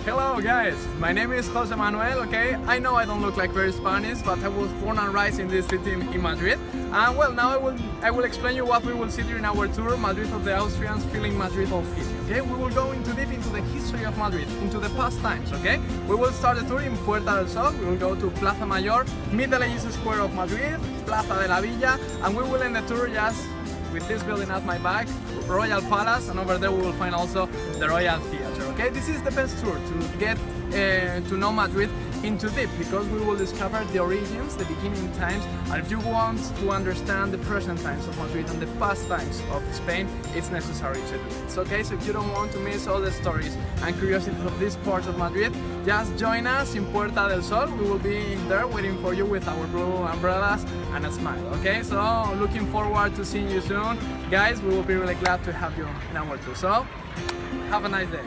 Hello guys, my name is Jose Manuel, okay? I know I don't look like very Spanish, but I was born and raised in this city in Madrid. And well, now I will explain you what we will see during our tour, Madrid of the Austrians, feeling Madrid of history, okay? We will go into deep into the history of Madrid, into the past times, okay? We will start the tour in Puerta del Sol, we will go to Plaza Mayor, Middle Ages Square of Madrid, Plaza de la Villa, and we will end the tour just with this building at my back, Royal Palace, and over there we will find also the Royal Theatre, okay? This is the best tour to get to know Madrid into deep, because we will discover the origins, the beginning times, and if you want to understand the present times of Madrid and the past times of Spain, it's necessary to do it, okay? So if you don't want to miss all the stories and curiosities of this part of Madrid, just join us in Puerta del Sol. We will be in there waiting for you with our blue umbrellas and a smile, okay? So looking forward to seeing you soon. Guys, we will be really glad to have you in our tour. So have a nice day.